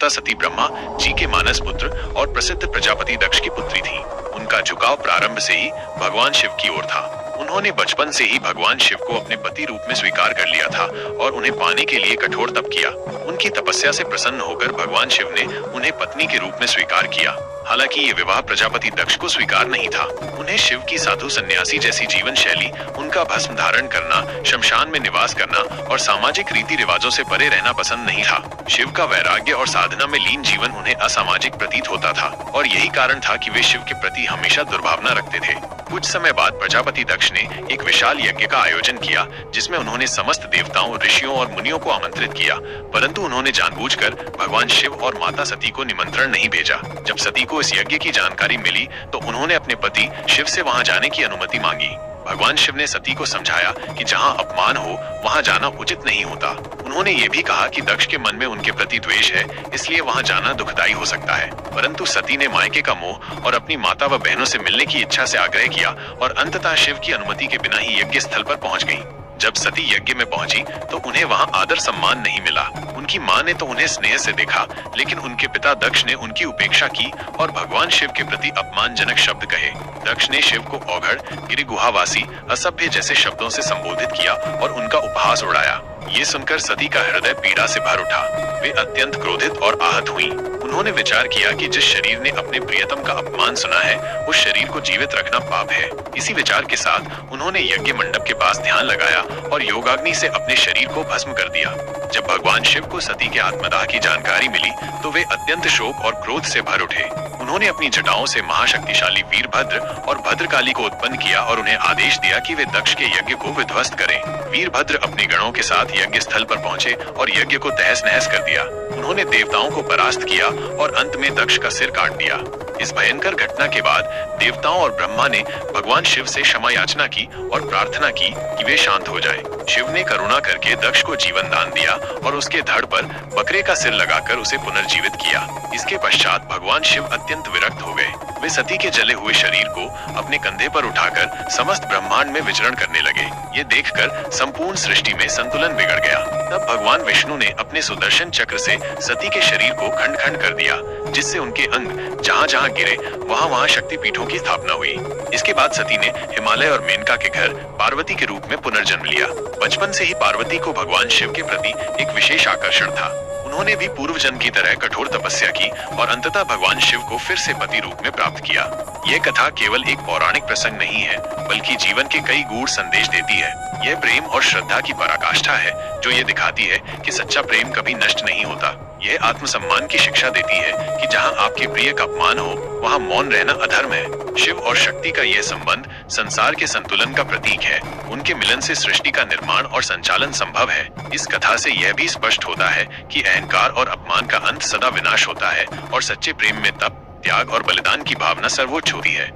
माता सती ब्रह्मा जी के मानस पुत्र और प्रसिद्ध प्रजापति दक्ष की पुत्री थी। उनका झुकाव प्रारंभ से ही भगवान शिव की ओर था। उन्होंने बचपन से ही भगवान शिव को अपने पति रूप में स्वीकार कर लिया था और उन्हें पाने के लिए कठोर तप किया। उनकी तपस्या से प्रसन्न होकर भगवान शिव ने उन्हें पत्नी के रूप में स्वीकार किया। हालांकि ये विवाह प्रजापति दक्ष को स्वीकार नहीं था। उन्हें शिव की साधु सन्यासी जैसी जीवन शैली, उनका भस्म धारण करना, शमशान में निवास करना और सामाजिक रीति रिवाजों से परे रहना पसंद नहीं था। शिव का वैराग्य और साधना में लीन जीवन उन्हें असामाजिक प्रतीत होता था और यही कारण था कि वे शिव के प्रति हमेशा दुर्भावना रखते थे। कुछ समय बाद प्रजापति दक्ष ने एक विशाल यज्ञ का आयोजन किया, जिसमें उन्होंने समस्त देवताओं, ऋषियों और मुनियों को आमंत्रित किया, परंतु उन्होंने जानबूझकर भगवान शिव और माता सती को निमंत्रण नहीं भेजा। जब सती को इस यज्ञ की जानकारी मिली तो उन्होंने अपने पति शिव से वहां जाने की अनुमति मांगी। भगवान शिव ने सती को समझाया कि जहां अपमान हो वहां जाना उचित नहीं होता। उन्होंने ये भी कहा कि दक्ष के मन में उनके प्रति द्वेष है, इसलिए वहां जाना दुखदायी हो सकता है। परंतु सती ने मायके का मोह और अपनी माता व बहनों से मिलने की इच्छा से आग्रह किया और अंततः शिव की अनुमति के बिना ही यज्ञ स्थल पर पहुंच गई। जब सती यज्ञ में पहुंची तो उन्हें वहां आदर सम्मान नहीं मिला। उनकी मां ने तो उन्हें स्नेह से देखा, लेकिन उनके पिता दक्ष ने उनकी उपेक्षा की और भगवान शिव के प्रति अपमानजनक शब्द कहे। दक्ष ने शिव को औघड़, गिरिगुहावासी, असभ्य जैसे शब्दों से संबोधित किया और उनका उपहास उड़ाया। ये सुनकर सती का हृदय पीड़ा से भर उठा। वे अत्यंत क्रोधित और आहत हुई। उन्होंने विचार किया कि जिस शरीर ने अपने प्रियतम का अपमान सुना है, उस शरीर को जीवित रखना पाप है। इसी विचार के साथ उन्होंने यज्ञ मंडप के पास ध्यान लगाया और योगाग्नि से अपने शरीर को भस्म कर दिया। जब भगवान शिव को सती के आत्मदाह की जानकारी मिली तो वे अत्यंत शोक और क्रोध से भर उठे। उन्होंने अपनी जटाओं से महाशक्तिशाली वीरभद्र और भद्रकाली को उत्पन्न किया और उन्हें आदेश दिया कि वे दक्ष के यज्ञ को विध्वस्त करें। वीरभद्र अपने गणों के साथ यज्ञ स्थल पर पहुंचे और यज्ञ को तहस नहस कर दिया। उन्होंने देवताओं को परास्त किया और अंत में दक्ष का सिर काट दिया। इस भयंकर घटना के बाद देवताओं और ब्रह्मा ने भगवान शिव से क्षमा याचना की और प्रार्थना की कि वे शांत हो जाएं। शिव ने करुणा करके दक्ष को जीवन दान दिया और उसके धड़ पर बकरे का सिर लगाकर उसे पुनर्जीवित किया। इसके पश्चात भगवान शिव अत्यंत विरक्त हो गए। वे सती के जले हुए शरीर को अपने कंधे पर उठाकर समस्त ब्रह्मांड में विचरण करने लगे। ये देखकर संपूर्ण सृष्टि में संतुलन बिगड़ गया। तब भगवान विष्णु ने अपने सुदर्शन चक्र से सती के शरीर को खंड खंड कर दिया, जिससे उनके अंग जहाँ जहाँ गिरे वहाँ वहाँ शक्तिपीठों की स्थापना हुई। इसके बाद सती ने हिमालय और मेनका के घर पार्वती के रूप में पुनर्जन्म लिया। बचपन से ही पार्वती को भगवान शिव के प्रति एक विशेष आकर्षण था। उन्होंने भी पूर्व जन्म की तरह कठोर तपस्या की और अंततः भगवान शिव को फिर से पति रूप में प्राप्त किया। यह कथा केवल एक पौराणिक प्रसंग नहीं है, बल्कि जीवन के कई गूढ़ संदेश देती है। यह प्रेम और श्रद्धा की पराकाष्ठा है, जो ये दिखाती है कि सच्चा प्रेम कभी नष्ट नहीं होता। यह आत्मसम्मान की शिक्षा देती है कि जहाँ आपके प्रिय का अपमान हो, वहाँ मौन रहना अधर्म है। शिव और शक्ति का यह संबंध संसार के संतुलन का प्रतीक है। उनके मिलन से सृष्टि का निर्माण और संचालन संभव है। इस कथा से यह भी स्पष्ट होता है कि अहंकार और अपमान का अंत सदा विनाश होता है और सच्चे प्रेम में तप, त्याग और बलिदान की भावना सर्वोच्च होती है।